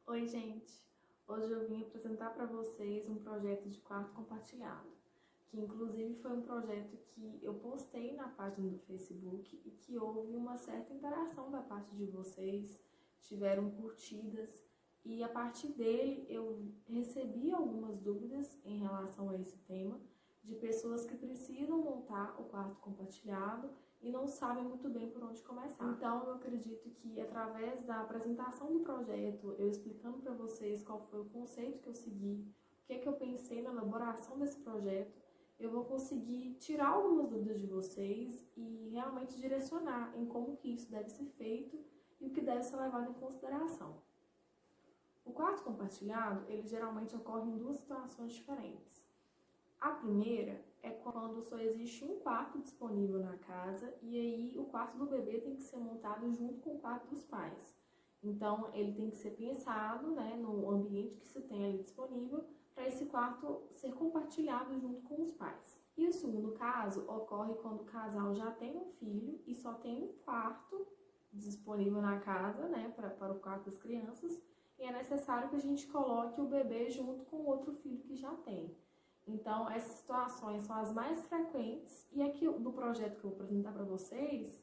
Oi, gente! Hoje eu vim apresentar para vocês um projeto de quarto compartilhado, que inclusive foi um projeto que eu postei na página do Facebook e que houve uma certa interação da parte de vocês, tiveram curtidas e a partir dele eu recebi algumas dúvidas em relação a esse tema de pessoas que precisam montar o quarto compartilhado e não sabem muito bem por onde começar. Então, eu acredito que através da apresentação do projeto, eu explicando para vocês qual foi o conceito que eu segui, o que eu pensei na elaboração desse projeto, eu vou conseguir tirar algumas dúvidas de vocês e realmente direcionar em como que isso deve ser feito e o que deve ser levado em consideração. O quarto compartilhado, ele geralmente ocorre em duas situações diferentes. A primeira é quando só existe um quarto disponível na casa e aí o quarto do bebê tem que ser montado junto com o quarto dos pais. Então, ele tem que ser pensado, no ambiente que se tem ali disponível para esse quarto ser compartilhado junto com os pais. E o segundo caso ocorre quando o casal já tem um filho e só tem um quarto disponível na casa, para o quarto das crianças, e é necessário que a gente coloque o bebê junto com o outro filho que já tem. Então, essas situações são as mais frequentes e aqui do projeto que eu vou apresentar para vocês,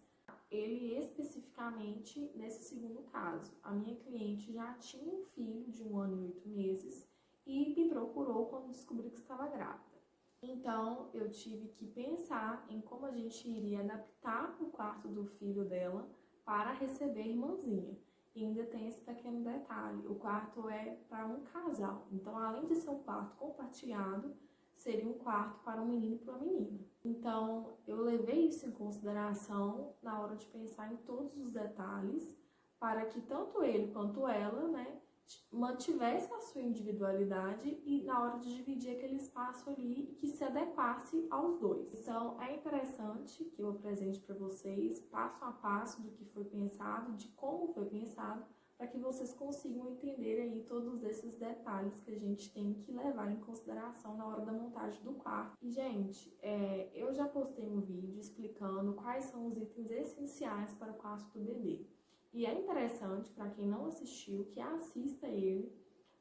ele especificamente nesse segundo caso. A minha cliente já tinha um filho de 1 ano e 8 meses e me procurou quando descobriu que estava grávida. Então, eu tive que pensar em como a gente iria adaptar o quarto do filho dela para receber a irmãzinha. E ainda tem esse pequeno detalhe, o quarto é para um casal. Então, além de ser um quarto compartilhado, seria um quarto para um menino e para uma menina. Então, eu levei isso em consideração na hora de pensar em todos os detalhes, para que tanto ele quanto ela, mantivesse a sua individualidade e na hora de dividir aquele espaço ali que se adequasse aos dois. Então, é interessante que eu apresente para vocês passo a passo do que foi pensado, de como foi pensado, para que vocês consigam entender aí todos esses detalhes que a gente tem que levar em consideração na hora da montagem do quarto. E, gente, eu já postei um vídeo explicando quais são os itens essenciais para o quarto do bebê. E é interessante, para quem não assistiu, que assista ele,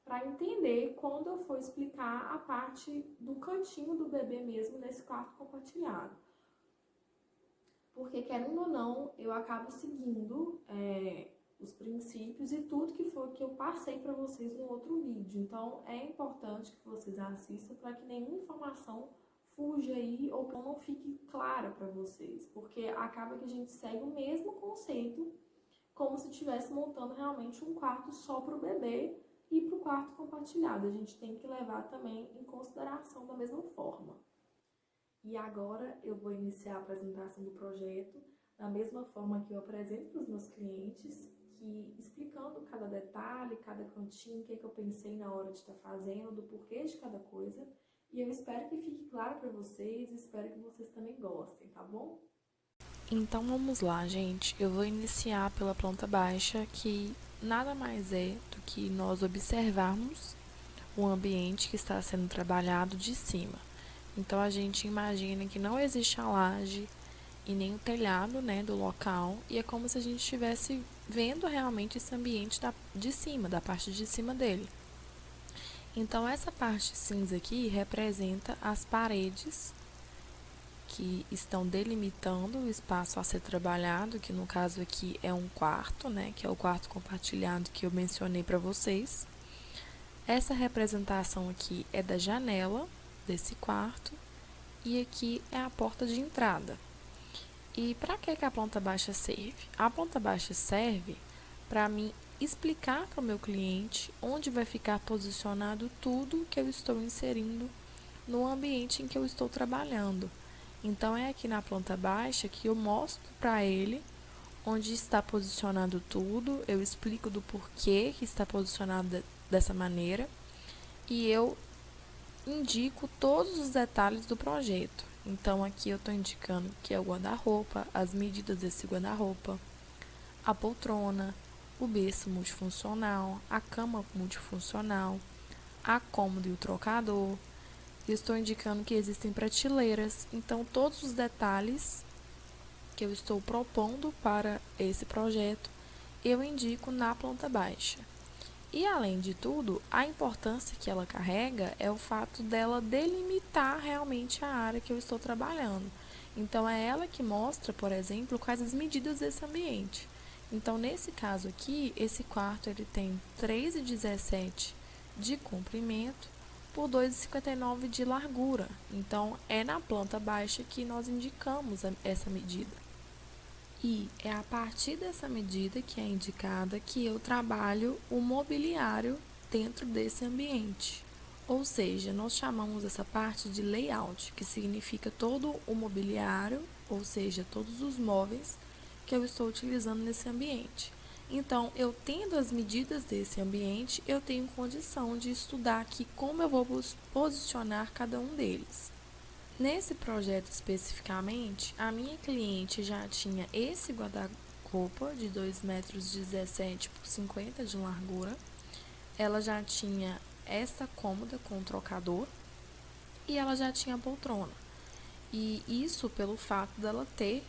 para entender quando eu for explicar a parte do cantinho do bebê mesmo nesse quarto compartilhado. Porque, querendo ou não, eu acabo seguindo os princípios e tudo que foi que eu passei para vocês no outro vídeo. Então, é importante que vocês assistam para que nenhuma informação fuja aí ou que não fique clara para vocês. Porque acaba que a gente segue o mesmo conceito, como se estivesse montando realmente um quarto só para o bebê e para o quarto compartilhado. A gente tem que levar também em consideração da mesma forma. E agora eu vou iniciar a apresentação do projeto da mesma forma que eu apresento para os meus clientes, que explicando cada detalhe, cada cantinho, o que eu pensei na hora de estar fazendo, do porquê de cada coisa. E eu espero que fique claro para vocês, espero que vocês também gostem, tá bom? Então vamos lá, gente. Eu vou iniciar pela planta baixa, que nada mais é do que nós observarmos o ambiente que está sendo trabalhado de cima. Então a gente imagina que não existe a laje e nem o telhado, do local, e é como se a gente estivesse vendo realmente esse ambiente de cima, da parte de cima dele. Então essa parte cinza aqui representa as paredes que estão delimitando o espaço a ser trabalhado, que no caso aqui é um quarto, que é o quarto compartilhado que eu mencionei para vocês. Essa representação aqui é da janela desse quarto e aqui é a porta de entrada. E para que a planta baixa serve? A planta baixa serve para mim explicar para o meu cliente onde vai ficar posicionado tudo que eu estou inserindo no ambiente em que eu estou trabalhando. Então, é aqui na planta baixa que eu mostro para ele onde está posicionado tudo, eu explico do porquê que está posicionado dessa maneira e eu indico todos os detalhes do projeto. Então, aqui eu estou indicando que é o guarda-roupa, as medidas desse guarda-roupa, a poltrona, o berço multifuncional, a cama multifuncional, a cômoda e o trocador. Estou indicando que existem prateleiras, então todos os detalhes que eu estou propondo para esse projeto eu indico na planta baixa. E além de tudo, a importância que ela carrega é o fato dela delimitar realmente a área que eu estou trabalhando. Então é ela que mostra, por exemplo, quais as medidas desse ambiente. Então nesse caso aqui, esse quarto ele tem 3,17 de comprimento por 2,59 de largura. Então é na planta baixa que nós indicamos essa medida. E é a partir dessa medida que é indicada que eu trabalho o mobiliário dentro desse ambiente. Ou seja, nós chamamos essa parte de layout, que significa todo o mobiliário, ou seja, todos os móveis que eu estou utilizando nesse ambiente. Então, eu tendo as medidas desse ambiente, eu tenho condição de estudar aqui como eu vou posicionar cada um deles. Nesse projeto especificamente, a minha cliente já tinha esse guarda-roupa de 2,17 m por 50 de largura. Ela já tinha essa cômoda com trocador e ela já tinha a poltrona. E isso pelo fato dela ter,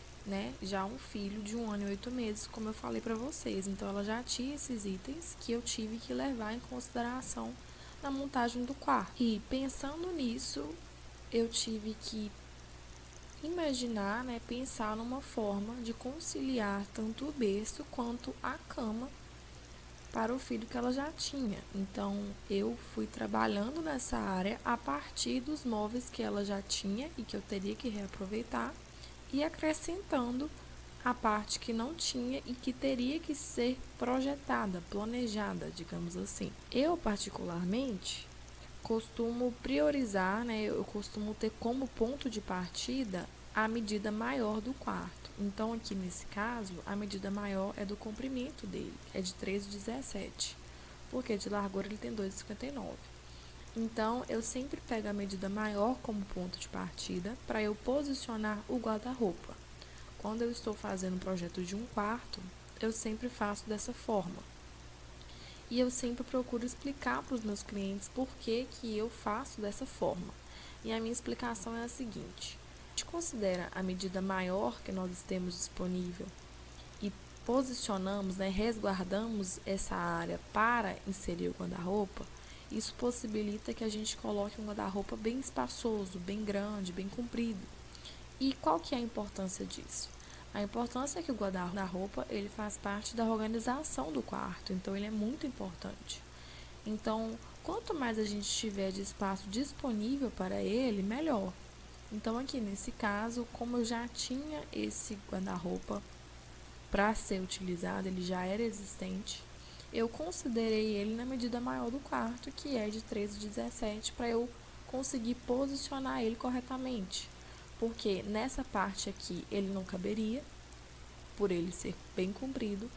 já um filho de 1 ano e 8 meses, como eu falei para vocês. Então ela já tinha esses itens que eu tive que levar em consideração na montagem do quarto. E pensando nisso, eu tive que imaginar, pensar numa forma de conciliar tanto o berço quanto a cama para o filho que ela já tinha. Então, eu fui trabalhando nessa área a partir dos móveis que ela já tinha e que eu teria que reaproveitar e acrescentando a parte que não tinha e que teria que ser projetada, planejada, digamos assim. Eu, particularmente, costumo priorizar, eu costumo ter como ponto de partida a medida maior do quarto. Então, aqui nesse caso, a medida maior é do comprimento dele, que é de 3,17, porque de largura ele tem 2,59. Então, eu sempre pego a medida maior como ponto de partida para eu posicionar o guarda-roupa. Quando eu estou fazendo um projeto de um quarto, eu sempre faço dessa forma. E eu sempre procuro explicar para os meus clientes por que eu faço dessa forma. E a minha explicação é a seguinte: a gente considera a medida maior que nós temos disponível e posicionamos, resguardamos essa área para inserir o guarda-roupa, isso possibilita que a gente coloque um guarda-roupa bem espaçoso, bem grande, bem comprido. E qual que é a importância disso? A importância é que o guarda-roupa ele faz parte da organização do quarto, então ele é muito importante. Então, quanto mais a gente tiver de espaço disponível para ele, melhor. Então, aqui nesse caso, como eu já tinha esse guarda-roupa para ser utilizado, ele já era existente, eu considerei ele na medida maior do quarto, que é de 3,17, para eu conseguir posicionar ele corretamente. Porque nessa parte aqui ele não caberia, por ele ser bem comprido.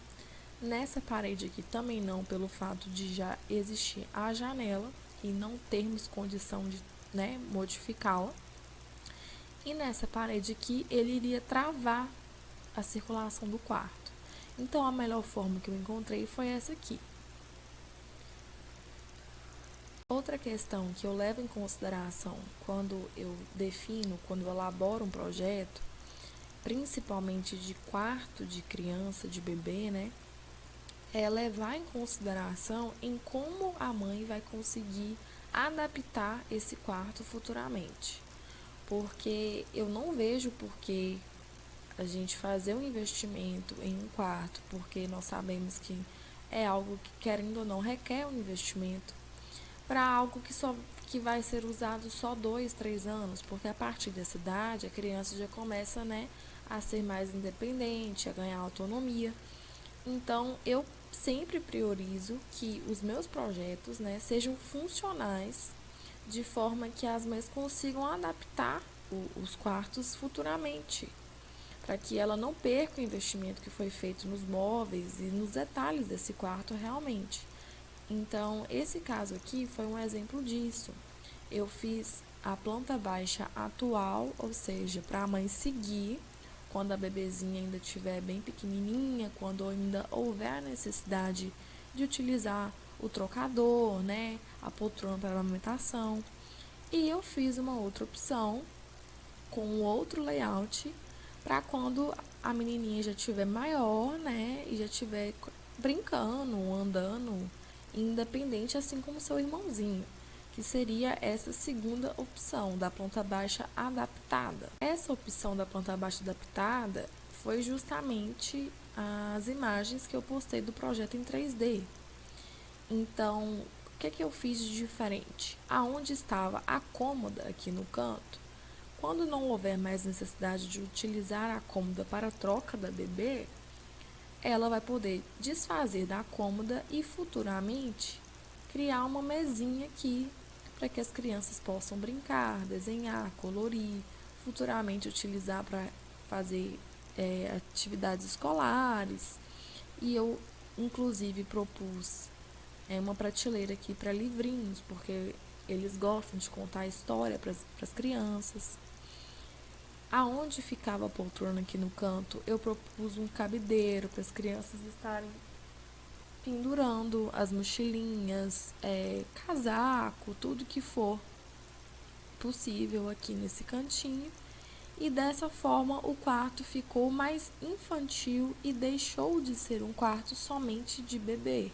Nessa parede aqui também não, pelo fato de já existir a janela e não termos condição de modificá-la. E nessa parede aqui ele iria travar a circulação do quarto. Então a melhor forma que eu encontrei foi essa aqui. Outra questão que eu levo em consideração quando eu elaboro um projeto, principalmente de quarto de criança, de bebê, é levar em consideração em como a mãe vai conseguir adaptar esse quarto futuramente. Porque eu não vejo por que a gente fazer um investimento em um quarto, porque nós sabemos que é algo que, querendo ou não, requer um investimento, para algo que vai ser usado só 2, 3 anos, porque a partir dessa idade a criança já começa a ser mais independente, a ganhar autonomia. Então eu sempre priorizo que os meus projetos sejam funcionais, de forma que as mães consigam adaptar os quartos futuramente, para que ela não perca o investimento que foi feito nos móveis e nos detalhes desse quarto realmente. Então, esse caso aqui foi um exemplo disso. Eu fiz a planta baixa atual, ou seja, para a mãe seguir quando a bebezinha ainda estiver bem pequenininha, quando ainda houver a necessidade de utilizar o trocador, a poltrona para a amamentação. E eu fiz uma outra opção com outro layout para quando a menininha já estiver maior, e já estiver brincando, andando independente, assim como seu irmãozinho, que seria essa segunda opção da planta baixa adaptada. Essa opção da planta baixa adaptada foi justamente as imagens que eu postei do projeto em 3D. Então, o que eu fiz de diferente? Aonde estava a cômoda aqui no canto, quando não houver mais necessidade de utilizar a cômoda para a troca da bebê, ela vai poder desfazer da cômoda e futuramente criar uma mesinha aqui para que as crianças possam brincar, desenhar, colorir, futuramente utilizar para fazer atividades escolares. E eu, inclusive, propus uma prateleira aqui para livrinhos, porque eles gostam de contar história para as crianças. Aonde ficava a poltrona aqui no canto, eu propus um cabideiro para as crianças estarem pendurando as mochilinhas, casaco, tudo que for possível aqui nesse cantinho. E dessa forma o quarto ficou mais infantil e deixou de ser um quarto somente de bebê.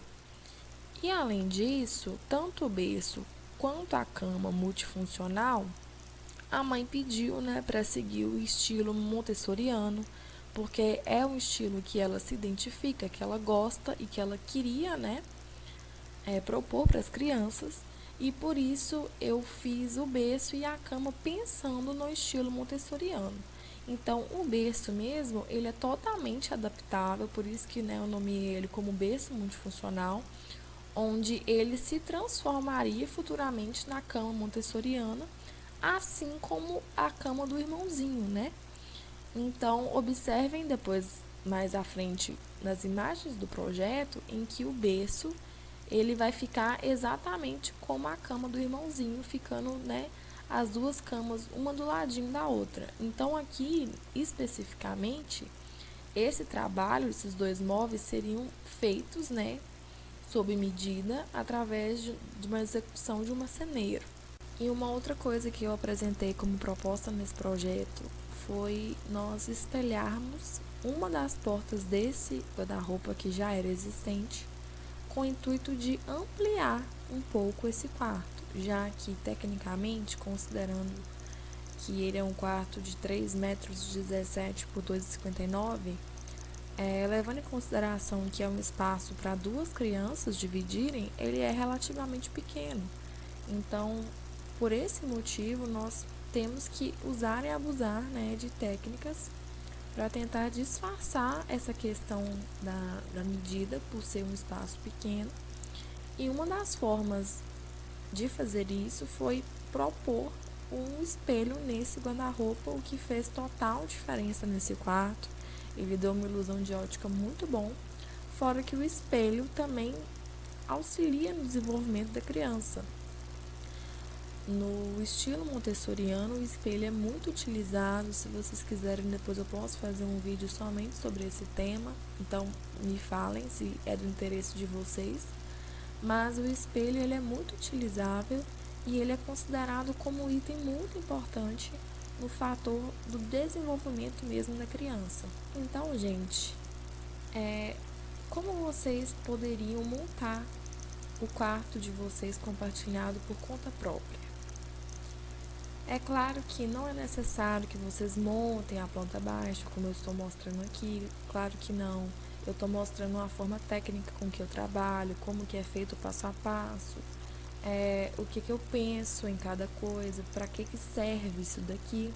E além disso, tanto o berço quanto a cama multifuncional, a mãe pediu, para seguir o estilo montessoriano, porque é um estilo que ela se identifica, que ela gosta e que ela queria, propor para as crianças. E por isso eu fiz o berço e a cama pensando no estilo montessoriano. Então, o berço mesmo, ele é totalmente adaptável, por isso que eu nomeei ele como berço multifuncional, onde ele se transformaria futuramente na cama montessoriana, assim como a cama do irmãozinho, Então, observem depois, mais à frente, nas imagens do projeto, em que o berço, ele vai ficar exatamente como a cama do irmãozinho, ficando, as duas camas, uma do ladinho da outra. Então, aqui, especificamente, esse trabalho, esses dois móveis seriam feitos, sob medida, através de uma execução de um marceneiro. E uma outra coisa que eu apresentei como proposta nesse projeto foi nós espelharmos uma das portas desse guarda-roupa que já era existente, com o intuito de ampliar um pouco esse quarto, já que tecnicamente, considerando que ele é um quarto de 3,17 metros por 2,59, levando em consideração que é um espaço para duas crianças dividirem, ele é relativamente pequeno. Então, por esse motivo, nós temos que usar e abusar, de técnicas para tentar disfarçar essa questão da medida, por ser um espaço pequeno. E uma das formas de fazer isso foi propor um espelho nesse guarda-roupa, o que fez total diferença nesse quarto. Ele deu uma ilusão de ótica muito bom, fora que o espelho também auxilia no desenvolvimento da criança. No estilo montessoriano, o espelho é muito utilizado. Se vocês quiserem, depois eu posso fazer um vídeo somente sobre esse tema. Então, me falem se é do interesse de vocês. Mas o espelho, ele é muito utilizável e ele é considerado como um item muito importante no fator do desenvolvimento mesmo da criança. Então, gente, como vocês poderiam montar o quarto de vocês compartilhado por conta própria? É claro que não é necessário que vocês montem a planta baixa, como eu estou mostrando aqui, claro que não. Eu estou mostrando uma forma técnica com que eu trabalho, como que é feito o passo a passo, o que eu penso em cada coisa, para que serve isso daqui.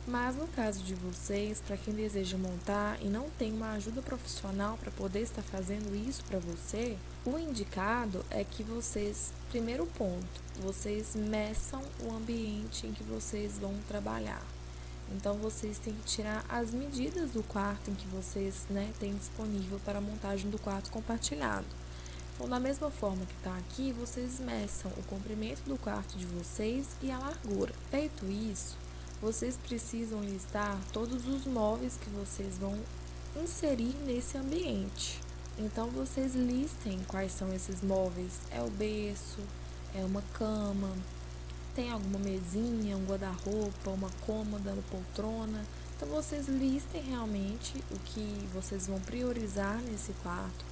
Mas no caso de vocês, para quem deseja montar e não tem uma ajuda profissional para poder estar fazendo isso para você, o indicado é que vocês, primeiro ponto, vocês meçam o ambiente em que vocês vão trabalhar. Então, vocês têm que tirar as medidas do quarto em que vocês têm disponível para a montagem do quarto compartilhado. Então, da mesma forma que está aqui, vocês meçam o comprimento do quarto de vocês e a largura. Feito isso, vocês precisam listar todos os móveis que vocês vão inserir nesse ambiente. Então, vocês listem quais são esses móveis. É o berço, é uma cama, tem alguma mesinha, um guarda-roupa, uma cômoda, uma poltrona. Então, vocês listem realmente o que vocês vão priorizar nesse quarto.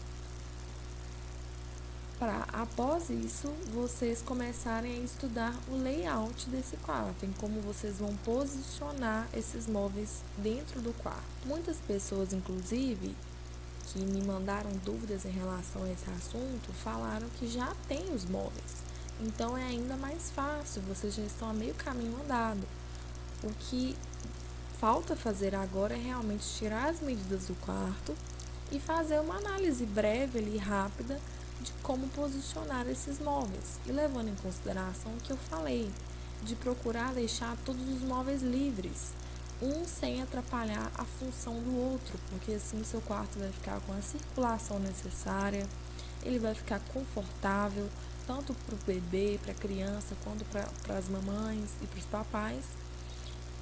para, após isso, vocês começarem a estudar o layout desse quarto, em como vocês vão posicionar esses móveis dentro do quarto. Muitas pessoas, inclusive, que me mandaram dúvidas em relação a esse assunto, falaram que já tem os móveis. Então é ainda mais fácil, vocês já estão a meio caminho andado. O que falta fazer agora é realmente tirar as medidas do quarto e fazer uma análise breve ali, rápida, de como posicionar esses móveis. E levando em consideração o que eu falei, de procurar deixar todos os móveis livres, um sem atrapalhar a função do outro, porque assim o seu quarto vai ficar com a circulação necessária, ele vai ficar confortável, tanto para o bebê, para a criança, quanto para as mamães e para os papais.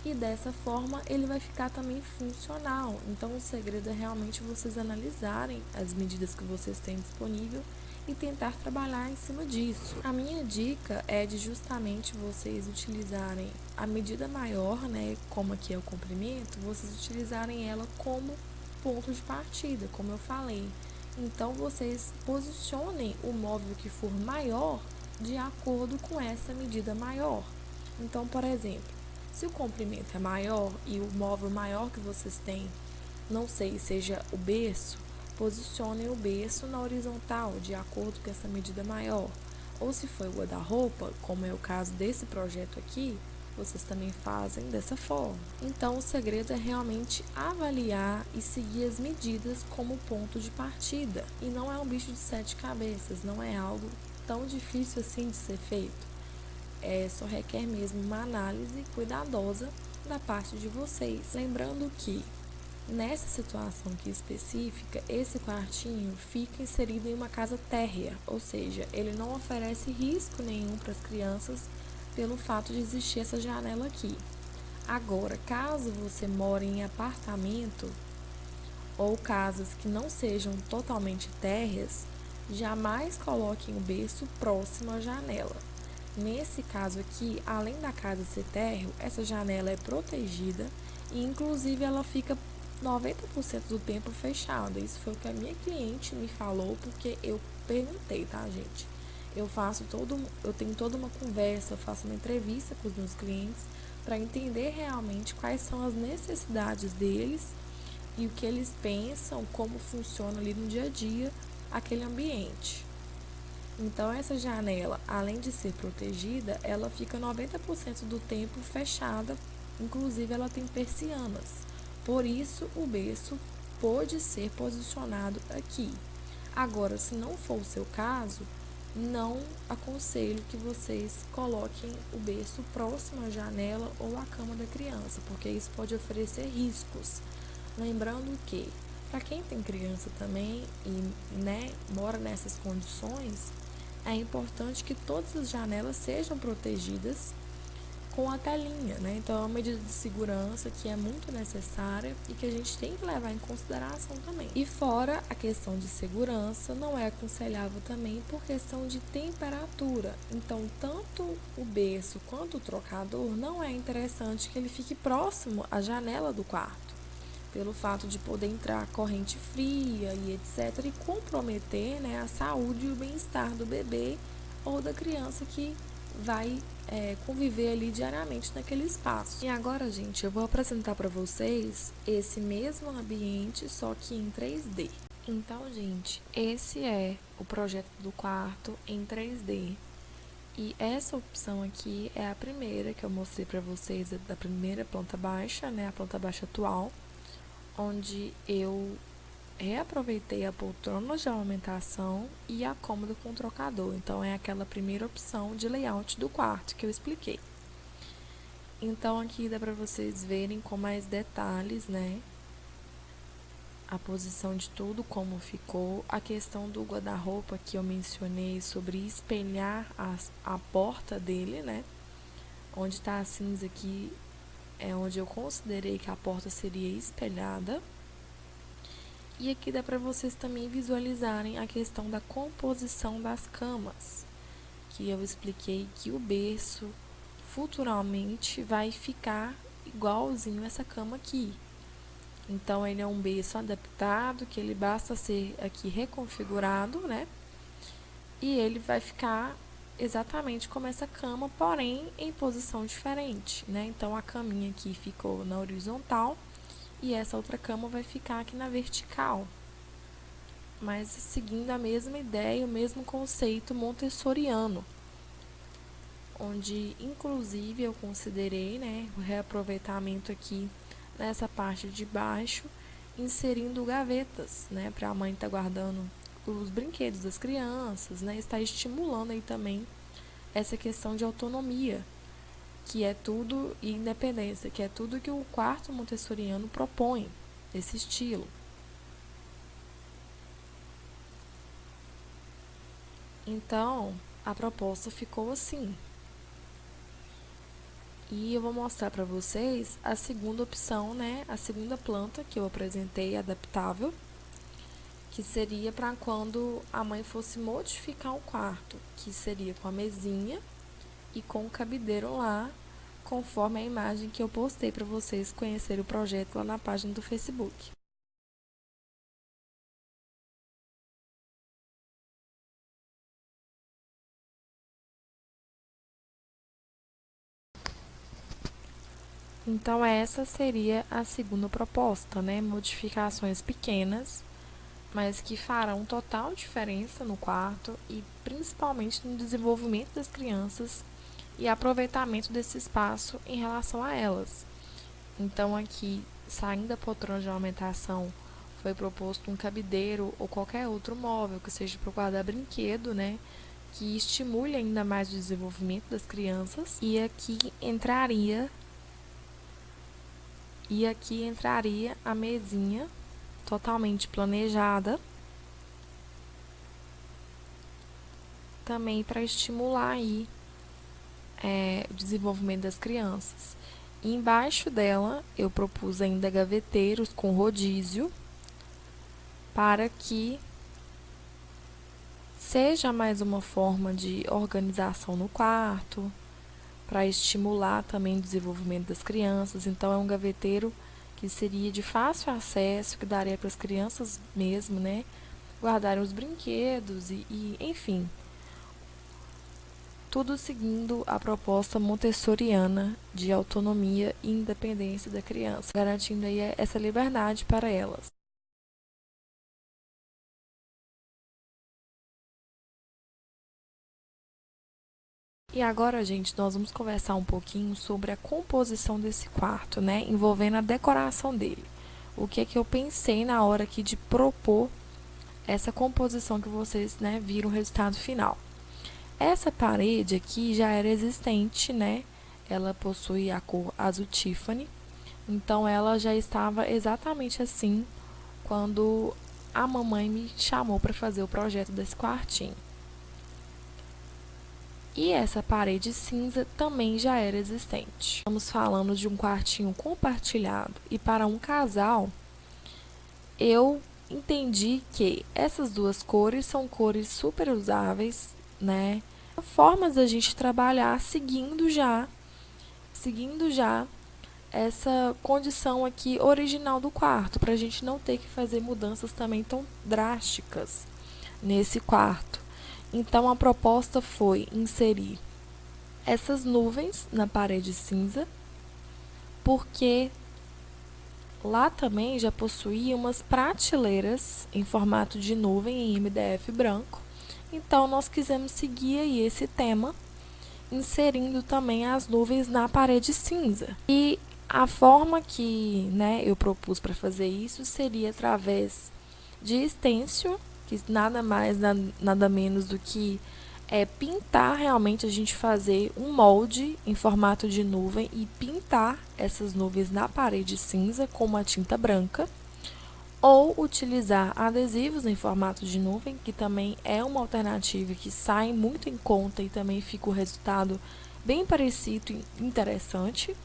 E dessa forma ele vai ficar também funcional. Então o segredo é realmente vocês analisarem as medidas que vocês têm disponível e tentar trabalhar em cima disso. A minha dica é de justamente vocês utilizarem a medida maior, né, como aqui é o comprimento, vocês utilizarem ela como ponto de partida, como eu falei. Então vocês posicionem o móvel que for maior de acordo com essa medida maior. Então, por exemplo, se o comprimento é maior e o móvel maior que vocês têm, não sei, seja o berço, posicionem o berço na horizontal, de acordo com essa medida maior. Ou se for o guarda-roupa, como é o caso desse projeto aqui, vocês também fazem dessa forma. Então, o segredo é realmente avaliar e seguir as medidas como ponto de partida. E não é um bicho de 7 cabeças, não é algo tão difícil assim de ser feito. Só requer mesmo uma análise cuidadosa da parte de vocês. Lembrando que, nessa situação aqui específica, esse quartinho fica inserido em uma casa térrea, ou seja, ele não oferece risco nenhum para as crianças pelo fato de existir essa janela aqui. Agora, caso você more em apartamento ou casas que não sejam totalmente térreas, jamais coloquem o berço próximo à janela. Nesse caso aqui, além da casa ser térreo, essa janela é protegida e inclusive ela fica 90% do tempo fechada. Isso foi o que a minha cliente me falou, porque eu perguntei, tá, gente? Eu tenho toda uma conversa, eu faço uma entrevista com os meus clientes para entender realmente quais são as necessidades deles e o que eles pensam, como funciona ali no dia a dia aquele ambiente. Então, essa janela, além de ser protegida, ela fica 90% do tempo fechada, inclusive ela tem persianas. Por isso, o berço pode ser posicionado aqui. Agora, se não for o seu caso, não aconselho que vocês coloquem o berço próximo à janela ou à cama da criança, porque isso pode oferecer riscos. Lembrando que, para quem tem criança também e mora nessas condições, é importante que todas as janelas sejam protegidas com a telinha, né? Então, é uma medida de segurança que é muito necessária e que a gente tem que levar em consideração também. E fora a questão de segurança, não é aconselhável também por questão de temperatura. Então, tanto o berço quanto o trocador, não é interessante que ele fique próximo à janela do quarto, pelo fato de poder entrar corrente fria e etc. e comprometer, né, a saúde e o bem-estar do bebê ou da criança que vai conviver ali diariamente naquele espaço. E agora, gente, eu vou apresentar para vocês esse mesmo ambiente, só que em 3D. Então, gente, esse é o projeto do quarto em 3D. E essa opção aqui é a primeira que eu mostrei para vocês, da primeira planta baixa, né, a planta baixa atual, onde eu reaproveitei a poltrona de amamentação e a cômoda com trocador. Então, é aquela primeira opção de layout do quarto que eu expliquei. Então, aqui dá para vocês verem com mais detalhes, né, a posição de tudo, como ficou. A questão do guarda-roupa que eu mencionei sobre espelhar a porta dele, né, onde está a cinza aqui, é onde eu considerei que a porta seria espelhada. E aqui dá para vocês também visualizarem a questão da composição das camas, que eu expliquei que o berço futuramente vai ficar igualzinho essa cama aqui. Então, ele é um berço adaptado, que ele basta ser aqui reconfigurado, né? e ele vai ficar exatamente como essa cama, porém em posição diferente, né? Então a caminha aqui ficou na horizontal e essa outra cama vai ficar aqui na vertical, mas seguindo a mesma ideia, o mesmo conceito montessoriano, onde inclusive eu considerei, né, o reaproveitamento aqui nessa parte de baixo, inserindo gavetas, né, para a mãe estar guardando os brinquedos das crianças, né, está estimulando aí também essa questão de autonomia, que é tudo, e independência, que é tudo que o quarto montessoriano propõe, esse estilo. Então, a proposta ficou assim. E eu vou mostrar para vocês a segunda opção, né, a segunda planta que eu apresentei, adaptável, que seria para quando a mãe fosse modificar o quarto, que seria com a mesinha e com o cabideiro lá, conforme a imagem que eu postei para vocês conhecerem o projeto lá na página do Facebook. Então, essa seria a segunda proposta, né? Modificações pequenas, mas que farão total diferença no quarto e principalmente no desenvolvimento das crianças e aproveitamento desse espaço em relação a elas. Então, aqui, saindo da poltrona de aumentação, foi proposto um cabideiro ou qualquer outro móvel que seja para guardar brinquedo, né? Que estimule ainda mais o desenvolvimento das crianças. E aqui entraria a mesinha totalmente planejada, também para estimular aí o desenvolvimento das crianças. E embaixo dela eu propus ainda gaveteiros com rodízio, para que seja mais uma forma de organização no quarto, para estimular também o desenvolvimento das crianças. Então é um gaveteiro que seria de fácil acesso, que daria para as crianças mesmo, né, guardarem os brinquedos e enfim, tudo seguindo a proposta montessoriana de autonomia e independência da criança, garantindo aí essa liberdade para elas. E agora, gente, nós vamos conversar um pouquinho sobre a composição desse quarto, né, envolvendo a decoração dele. O que é que eu pensei na hora aqui de propor essa composição que vocês, né, viram o resultado final. Essa parede aqui já era existente, né? Ela possui a cor azul Tiffany, então ela já estava exatamente assim quando a mamãe me chamou para fazer o projeto desse quartinho. E essa parede cinza também já era existente. Estamos falando de um quartinho compartilhado e para um casal, eu entendi que essas duas cores são cores super usáveis, né? Formas da gente trabalhar seguindo já essa condição aqui original do quarto, para a gente não ter que fazer mudanças também tão drásticas nesse quarto. Então a proposta foi inserir essas nuvens na parede cinza, porque lá também já possuía umas prateleiras em formato de nuvem em MDF branco. Então nós quisemos seguir aí esse tema, inserindo também as nuvens na parede cinza. E a forma que, né, eu propus para fazer isso seria através de stencil, que nada mais, nada menos do que pintar, realmente a gente fazer um molde em formato de nuvem e pintar essas nuvens na parede cinza com uma tinta branca, ou utilizar adesivos em formato de nuvem, que também é uma alternativa que sai muito em conta e também fica o resultado bem parecido e interessante,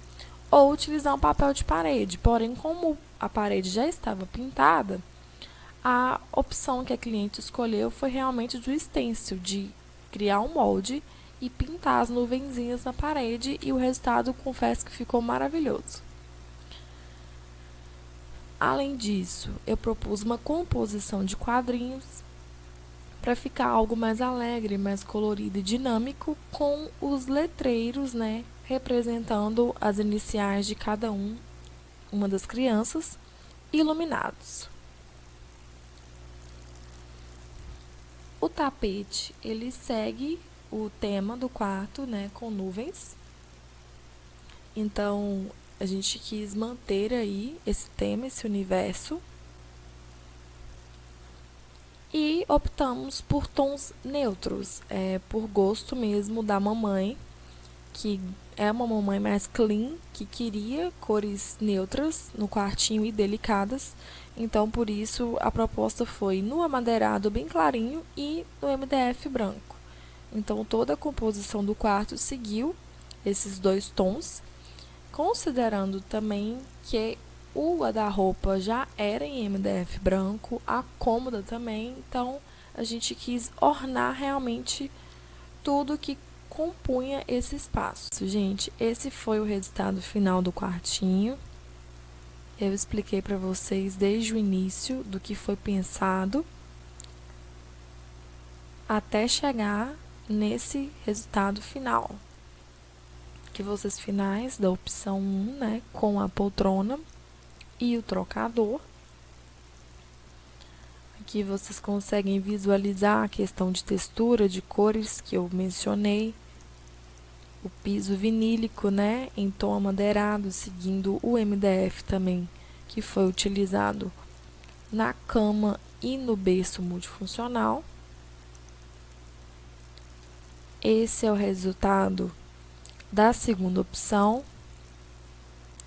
ou utilizar um papel de parede. Porém, como a parede já estava pintada, a opção que a cliente escolheu foi realmente do stencil, de criar um molde e pintar as nuvenzinhas na parede, e o resultado, confesso que ficou maravilhoso. Além disso, eu propus uma composição de quadrinhos para ficar algo mais alegre, mais colorido e dinâmico, com os letreiros, né, representando as iniciais de cada uma das crianças, iluminados. O tapete, ele segue o tema do quarto, né, com nuvens. Então, a gente quis manter aí esse tema, esse universo. E optamos por tons neutros, por gosto mesmo da mamãe, que é uma mamãe mais clean, que queria cores neutras no quartinho e delicadas. Então, por isso, a proposta foi no amadeirado bem clarinho e no MDF branco. Então, toda a composição do quarto seguiu esses dois tons, considerando também que o guarda-roupa já era em MDF branco, a cômoda também, então a gente quis ornar realmente tudo que compunha esse espaço. Gente, esse foi o resultado final do quartinho. Eu expliquei para vocês desde o início do que foi pensado até chegar nesse resultado final. Que vocês finais da opção 1, né, com a poltrona e o trocador. Aqui vocês conseguem visualizar a questão de textura, de cores que eu mencionei. O piso vinílico, né, em tom amadeirado, seguindo o MDF também, que foi utilizado na cama e no berço multifuncional. Esse é o resultado da segunda opção,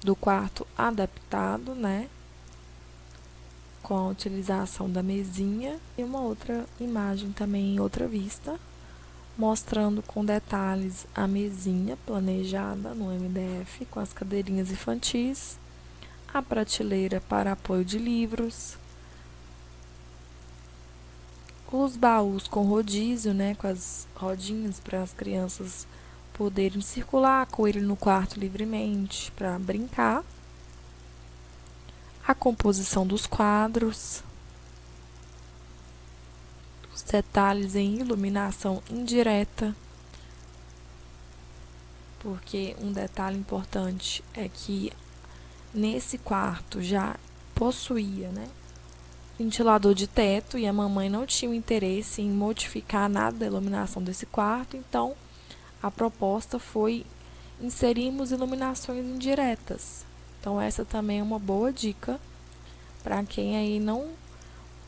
do quarto adaptado, né, com a utilização da mesinha, e uma outra imagem também em outra vista, mostrando com detalhes a mesinha planejada no MDF, com as cadeirinhas infantis, a prateleira para apoio de livros, os baús com rodízio, né, com as rodinhas para as crianças poderem circular com ele no quarto livremente para brincar, a composição dos quadros, os detalhes em iluminação indireta, porque um detalhe importante é que nesse quarto já possuía, né, ventilador de teto, e a mamãe não tinha interesse em modificar nada da iluminação desse quarto, então a proposta foi inserirmos iluminações indiretas. Então essa também é uma boa dica para quem aí não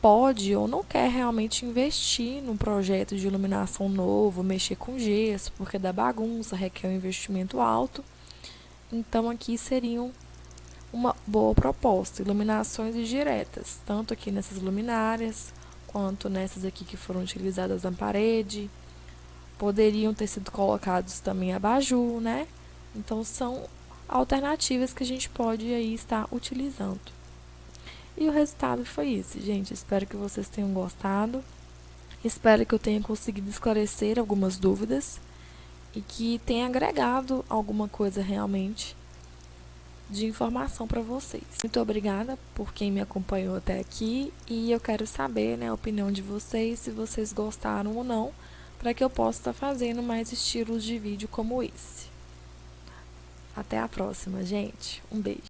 pode ou não quer realmente investir num projeto de iluminação novo, mexer com gesso, porque dá bagunça, requer um investimento alto. Então aqui seriam uma boa proposta, iluminações indiretas, tanto aqui nessas luminárias, quanto nessas aqui que foram utilizadas na parede. Poderiam ter sido colocados também abajur, né? Então são alternativas que a gente pode aí estar utilizando. E o resultado foi esse, gente. Espero que vocês tenham gostado. Espero que eu tenha conseguido esclarecer algumas dúvidas e que tenha agregado alguma coisa realmente de informação para vocês. Muito obrigada por quem me acompanhou até aqui, e eu quero saber, né, a opinião de vocês, se vocês gostaram ou não, para que eu possa estar fazendo mais estilos de vídeo como esse. Até a próxima, gente. Um beijo.